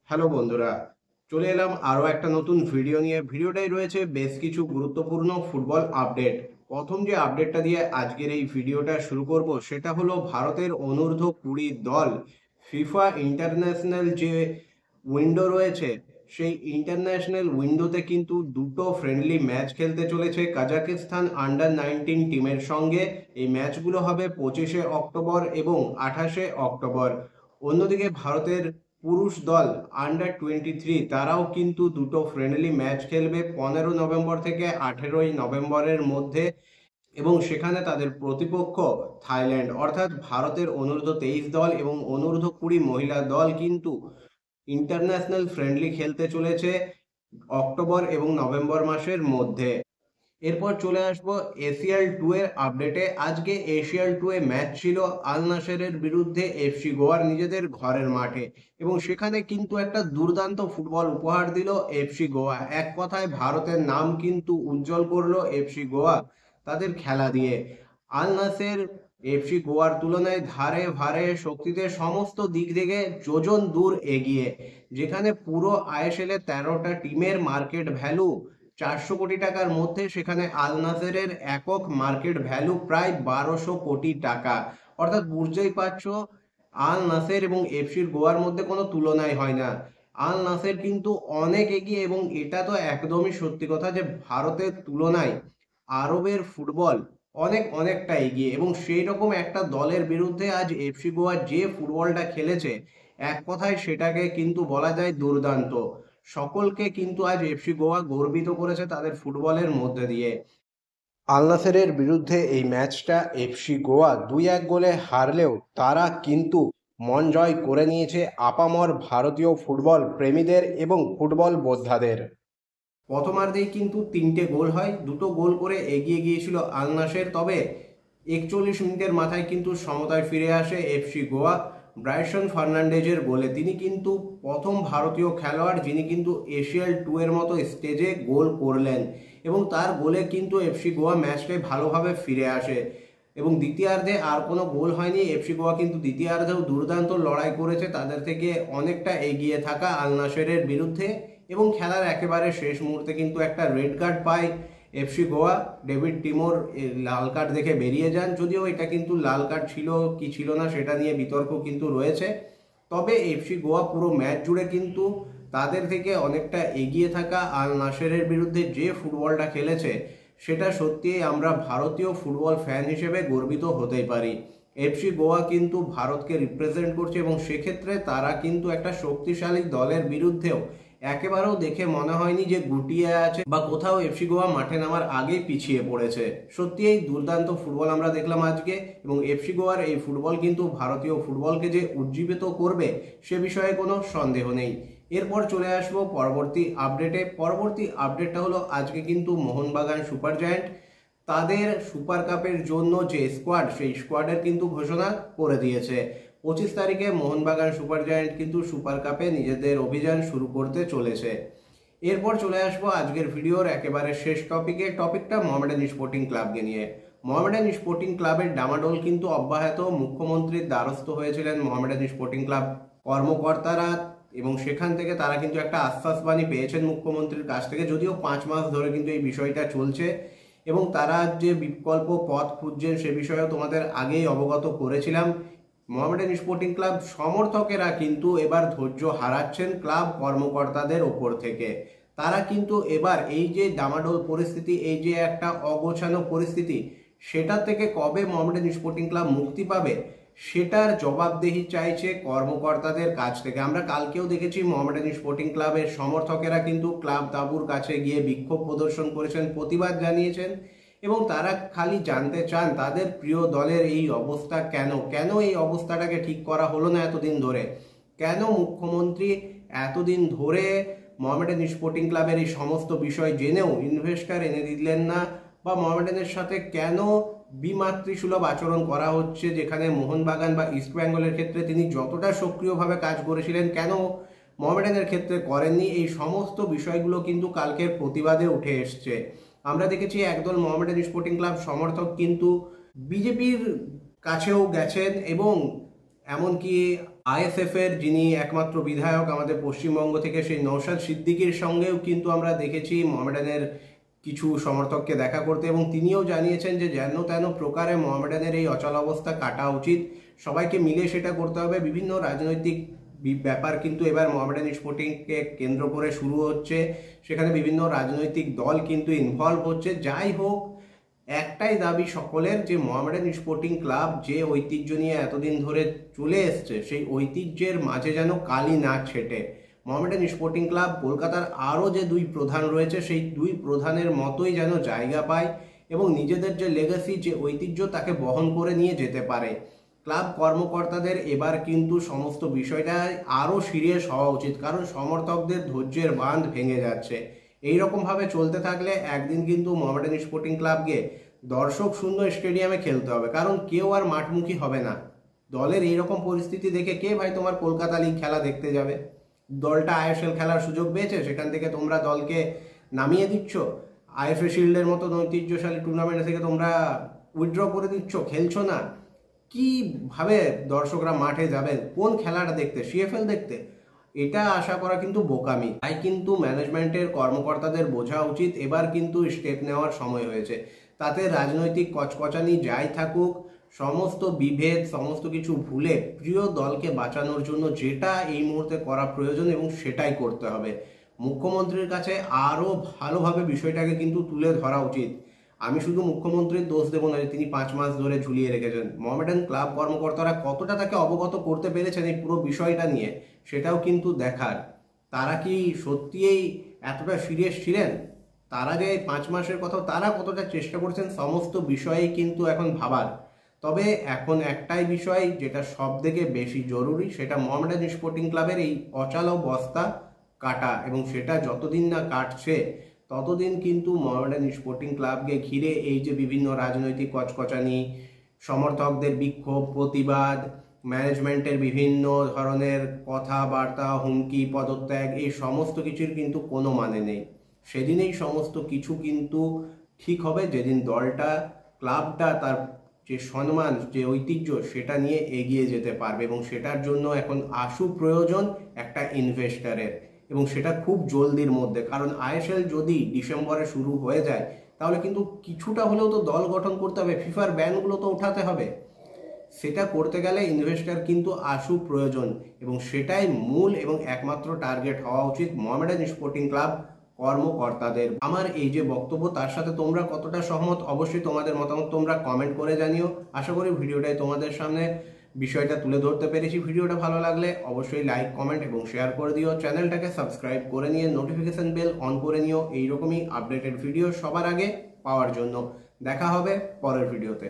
Hello বন্ধুরা, চলে এলাম আরও একটা নতুন ভিডিও নিয়ে। ভিডিওটাই রয়েছে বেশ কিছু গুরুত্বপূর্ণ ফুটবল আপডেট। প্রথম যে আপডেটটা দিয়ে আজকের এই ভিডিওটা শুরু করব সেটা হলো ভারতের অনূর্ধ্ব-20 দল ফিফা ইন্টারন্যাশনাল যে উইন্ডো রয়েছে সেই ইন্টারন্যাশনাল উইন্ডোতে কিন্তু দুটো ফ্রেন্ডলি ম্যাচ খেলতে চলেছে কাজাকিস্তান আন্ডার 19 টিমের সঙ্গে। এই ম্যাচগুলো হবে 25শে অক্টোবর এবং 28শে অক্টোবর। অন্যদিকে ভারতের পুরুষ দল আন্ডার 23 তারাও কিন্তু দুটো ফ্রেন্ডলি ম্যাচ খেলবে 15 নভেম্বর থেকে 18ই নভেম্বরের মধ্যে, এবং সেখানে তাদের প্রতিপক্ষ থাইল্যান্ড। অর্থাৎ ভারতের অনূর্ধ্ব-23 দল এবং অনূর্ধ্ব-20 মহিলা দল কিন্তু ইন্টারন্যাশনাল ফ্রেন্ডলি খেলতে চলেছে অক্টোবর এবং নভেম্বর মাসের মধ্যে। এরপর চলে আসবো এশিয়াল 2 এর আপডেটে। আজকে এশিয়াল 2 এ ম্যাচ ছিল আল নাসেরের বিরুদ্ধে এফসি গোয়ার নিজেদের ঘরের মাঠে, এবং সেখানে কিন্তু একটা দুর্দান্ত ফুটবল উপহার দিল এফসি গোয়া। এক কথায় ভারতের নাম কিন্তু উজ্জ্বল করলো এফসি গোয়া তাদের খেলা দিয়ে। আল নাসের এফসি গোয়ার তুলনায় ধারে ভারে শক্তিতে সমস্ত দিক থেকে যোজন দূর এগিয়ে, যেখানে পুরো আইএসএল এ 13টা টিমের মার্কেট ভ্যালু 400 কোটি টাকার মধ্যে, সেখানে আল নাসেরের একক মার্কেট ভ্যালু প্রায় 1200 কোটি টাকা। অর্থাৎ বুঝতেই পারছো আল নাসের এবং এফসি গোয়ার মধ্যে কোনো তুলনাই হয় না। আল নাসের কিন্তু অনেক এগিয়ে, এবং এটা তো একদমই সত্যি কথা যে ভারতের তুলনায় আরবের ফুটবল অনেকটা এগিয়ে, এবং সেই রকম একটা দলের বিরুদ্ধে আজ এফসি গোয়া যে ফুটবলটা খেলেছে, এক কথায় সেটাকে কিন্তু বলা যায় দুর্দান্ত। সকলকে কিন্তু আজ এফসি গোয়া গর্বিত করেছে তাদের ফুটবলের মধ্যে দিয়ে। আল নাসেরের বিরুদ্ধে এই ম্যাচটা এফসি গোয়া 2-1 গোলে হারলেও তারা কিন্তু মন জয় করে নিয়েছে আপামর ভারতীয় ফুটবল প্রেমীদের এবং ফুটবল বোদ্ধাদের। প্রথমার্ধেই কিন্তু 3টে গোল হয়, দুটো গোল করে এগিয়ে গিয়েছিল আল নাসের। তবে 41 মিনিটের মাথায় কিন্তু সমতায় ফিরে আসে এফসি গোয়া ব্রাইসন ফার্নান্ডেজের গোলে। তিনি কিন্তু প্রথম ভারতীয় খেলোয়াড় যিনি কিন্তু এশিয়াল 2 এর মতো স্টেজে গোল করলেন, এবং তার গোলে কিন্তু এফসি গোয়া ম্যাচটায় ভালোভাবে ফিরে আসে। এবং দ্বিতীয়ার্ধে আর কোনো গোল হয়নি। এফসি গোয়া কিন্তু দ্বিতীয়ার্ধেও দুর্দান্ত লড়াই করেছে তাদের থেকে অনেকটা এগিয়ে থাকা আল নাসেরের বিরুদ্ধে, এবং খেলার একেবারে শেষ মুহূর্তে কিন্তু একটা রেড কার্ড পায় এফসি গোয়া। ডেভিড টিমোর লাল কার্ড দেখে বেরিয়ে যান, যদিও এটা কিন্তু লাল কার্ড ছিল কি ছিল না সেটা নিয়ে বিতর্ক কিন্তু রয়েছে। তবে এফসি গোয়া পুরো ম্যাচ জুড়ে কিন্তু তাদের থেকে অনেকটা এগিয়ে থাকা আল নাসেরের বিরুদ্ধে যে ফুটবলটা খেলেছে, সেটা সত্যিই আমরা ভারতীয় ফুটবল ফ্যান হিসেবে গর্বিত হতেই পারি। এফসি গোয়া কিন্তু ভারতকে রিপ্রেজেন্ট করছে, এবং সেক্ষেত্রে তারা কিন্তু একটা শক্তিশালী দলের বিরুদ্ধেও একেবারেও দেখে মনে হয়নি যে গুটিয়ে আছে বা কোথাও এফসি গোয়া মাঠে নামার আগে পিছিয়ে পড়েছে। সত্যি এই দুর্দান্ত ফুটবল আমরা দেখলাম আজকে, এবং এফসি গোয়ার এই ফুটবল কিন্তু ভারতীয় ফুটবলকে যে উজ্জীবিত করবে সে বিষয়ে কোনো সন্দেহ নেই। এরপর চলে আসবো পরবর্তী আপডেটে। পরবর্তী আপডেটটা হলো আজকে কিন্তু মোহনবাগান সুপার জায়ান্ট তাদের সুপার কাপের জন্য যে স্কোয়াড, সেই স্কোয়াডের কিন্তু ঘোষণা করে দিয়েছে। 25 তারিখে মোহনবাগান সুপার জায়ান্ট কিন্তু সুপার কাপে নিজেদের অভিযান শুরু করতে চলেছে। এরপর চলে আসবো আজকের ভিডিওর একেবারে শেষ টপিকে। টপিকটা মোহামেডান স্পোর্টিং ক্লাবকে নিয়ে। মোহামেডান স্পোর্টিং ক্লাবের ডামাডোল কিন্তু অব্যাহত। মুখ্যমন্ত্রীর দ্বারস্থ হয়েছিলেন মোহামেডান স্পোর্টিং ক্লাব কর্মকর্তারা, এবং সেখান থেকে তারা কিন্তু একটা আশ্বাসবাণী পেয়েছেন মুখ্যমন্ত্রীর কাছ থেকে, যদিও 5 মাস ধরে কিন্তু এই বিষয়টা চলছে, এবং তারা যে বিকল্প পথ খুঁজছেন সে বিষয়েও তোমাদের আগেই অবগত করেছিলাম। মোহামেডান স্পোর্টিং ক্লাব সমর্থকেরা কিন্তু এবার ধৈর্য হারাচ্ছেন ক্লাব কর্মকর্তাদের ওপর থেকে। তারা কিন্তু এবার এই যে ডামাডোল পরিস্থিতি, এই যে একটা অগোছানো পরিস্থিতি, সেটা থেকে কবে মোহামেডান স্পোর্টিং ক্লাব মুক্তি পাবে সেটার জবাবদিহি চাইছে কর্মকর্তাদের কাছ থেকে। আমরা কালকেও দেখেছি মোহামেডান স্পোর্টিং ক্লাবের সমর্থকেরা কিন্তু ক্লাব তাঁবুর কাছে গিয়ে বিক্ষোভ প্রদর্শন করেছেন, প্রতিবাদ জানিয়েছেন, এবং তারা খালি জানতে চান তাদের প্রিয় দলের এই অবস্থা কেন এই অবস্থাটাকে ঠিক করা হলো না এতদিন ধরে। কেন মুখ্যমন্ত্রী এতদিন ধরে মোহামেডান স্পোর্টিং ক্লাবের এই সমস্ত বিষয় জেনেও ইনভেস্টর এনে দিলেন না, বা মোহামেডানের সাথে কেন বিমাতৃসুলভ আচরণ করা হচ্ছে, যেখানে মোহনবাগান বা ইস্ট বেঙ্গলের ক্ষেত্রে তিনি যতটা সক্রিয়ভাবে কাজ করেছিলেন কেন মোহামেডানের ক্ষেত্রে করেননি। এই সমস্ত বিষয়গুলো কিন্তু কালকের প্রতিবাদে উঠে এসছে। আমরা দেখেছি একদল মোহামেডান স্পোর্টিং ক্লাব সমর্থক কিন্তু বিজেপির কাছেও গেছেন, এবং এমনকি আইএসএফ এর যিনি একমাত্র বিধায়ক আমাদের পশ্চিমবঙ্গ থেকে, সেই নওশাদ সিদ্দিকীর সঙ্গেও কিন্তু আমরা দেখেছি মোহামেডানের কিছু সমর্থককে দেখা করতে, এবং তিনিও জানিয়েছেন যে যেন তেন প্রকারে মোহামেডানের এই অচলাবস্থা কাটা উচিত, সবাইকে মিলে সেটা করতে হবে। বিভিন্ন রাজনৈতিক ব্যাপার কিন্তু এবার মোহামেডান স্পোর্টিংকে কেন্দ্র করে শুরু হচ্ছে, সেখানে বিভিন্ন রাজনৈতিক দল কিন্তু ইনভলভ হচ্ছে। যাই হোক, একটাই দাবি সকলের, যে মোহামেডান স্পোর্টিং ক্লাব যে ঐতিহ্য নিয়ে এতদিন ধরে চলে এসছে, সেই ঐতিহ্যের মাঝে যেন কালি না ছেটে মোহামেডান স্পোর্টিং ক্লাব কলকাতার আরও যে দুই প্রধান রয়েছে, সেই দুই প্রধানের মতোই যেন জায়গা পায় এবং নিজেদের যে লেগাসি, যে ঐতিহ্য, তাকে বহন করে নিয়ে যেতে পারে। ক্লাব কর্মকর্তাদের এবার কিন্তু সমস্ত বিষয়টা আরও সিরিয়াস হওয়া উচিত, কারণ সমর্থকদের ধৈর্যের বাঁধ ভেঙে যাচ্ছে। এইরকমভাবে চলতে থাকলে একদিন কিন্তু মোহামেডান স্পোর্টিং ক্লাবকে দর্শক শূন্য স্টেডিয়ামে খেলতে হবে, কারণ কেউ আর মাঠমুখী হবে না। দলের এইরকম পরিস্থিতি দেখে কে ভাই তোমার কলকাতা লিগ খেলা দেখতে যাবে? দলটা আইএসএল খেলার সুযোগ পেয়েছে, সেখান থেকে তোমরা দলকে নামিয়ে দিচ্ছ। আইএফএ শিল্ডের মতো ঐতিহ্যশালী টুর্নামেন্ট থেকে তোমরা উইথড্র করে দিচ্ছ, খেলছো না। কিভাবে দর্শকরা মাঠে যাবে কোন খেলাটা দেখতে? সিএফএল দেখতে? এটা আশা করা কিন্তু বোকামি। তাই কিন্তু ম্যানেজমেন্টের কর্মকর্তাদের বোঝা উচিত, এবার কিন্তু স্টেপ নেওয়ার সময় হয়েছে। তাতে রাজনৈতিক কচকচানি যাই থাকুক, সমস্ত বিভেদ, সমস্ত কিছু ভুলে প্রিয় দলকে বাঁচানোর জন্য যেটা এই মুহূর্তে করা প্রয়োজন, এবং সেটাই করতে হবে। মুখ্যমন্ত্রীর কাছে আরও ভালোভাবে বিষয়টাকে কিন্তু তুলে ধরা উচিত। আমি শুধু মুখ্যমন্ত্রীর দোষ দেবো না যে তিনি 5 মাস ধরে ঝুলিয়ে রেখেছেন। মোহামেডান ক্লাব কর্মকর্তারা কতটা তাকে অবগত করতে পেরেছেন এই পুরো বিষয়টা নিয়ে, সেটাও কিন্তু দেখার। তারা কি সত্যিই এতটা সিরিয়াস ছিলেন? তারা যে 5 মাসের কথা, তারা কতটা চেষ্টা করছেন, সমস্ত বিষয়েই কিন্তু এখন ভাবার। তবে এখন একটাই বিষয় যেটা সব থেকে বেশি জরুরি, সেটা মোহামেডান স্পোর্টিং ক্লাবের এই অচলাবস্থা কাটা, এবং সেটা যতদিন না কাটছে ততদিন কিন্তু মোহামেডান স্পোর্টিং ক্লাবকে ঘিরে এই যে বিভিন্ন রাজনৈতিক কচকচানি, সমর্থকদের বিক্ষোভ, প্রতিবাদ, ম্যানেজমেন্টের বিভিন্ন ধরনের কথাবার্তা, হুমকি, পদত্যাগ, এই সমস্ত কিছুর কিন্তু কোনো মানে নেই। সেদিনেই সমস্ত কিছু কিন্তু ঠিক হবে, যেদিন দলটা, ক্লাবটা তার যে সম্মান, যে ঐতিহ্য, সেটা নিয়ে এগিয়ে যেতে পারবে। এবং সেটার জন্য এখন আশু প্রয়োজন একটা ইনভেস্টারের, এবং সেটা খুব জলদির মধ্যে। কারণ আইএসএল যদি ডিসেম্বরে শুরু হয়ে যায়, তাহলে কিন্তু কিছুটা হলেও তো দল গঠন করতে হবে, ফিফার ব্যানগুলো তো উঠাতে হবে। সেটা করতে গেলে ইনভেস্টার কিন্তু আশু প্রয়োজন, এবং সেটাই মূল এবং একমাত্র টার্গেট হওয়া উচিত মোহামেডান স্পোর্টিং ক্লাব কর্মকর্তাদের। আমার এই যে বক্তব্য, তার সাথে তোমরা কতটা সহমত, অবশ্যই তোমাদের মতামত তোমরা কমেন্ট করে জানিও। আশা করি ভিডিওটাই তোমাদের সামনে বিষয়টা তুলে ধরতে পেরেছি। ভিডিওটা ভালো লাগলে অবশ্যই লাইক, কমেন্ট এবং শেয়ার করে দিও। চ্যানেলটাকে সাবস্ক্রাইব করে নিয়ে নোটিফিকেশন বেল অন করে নিও এইরকমই আপডেটেড ভিডিও সবার আগে পাওয়ার জন্য। দেখা হবে পরের ভিডিওতে।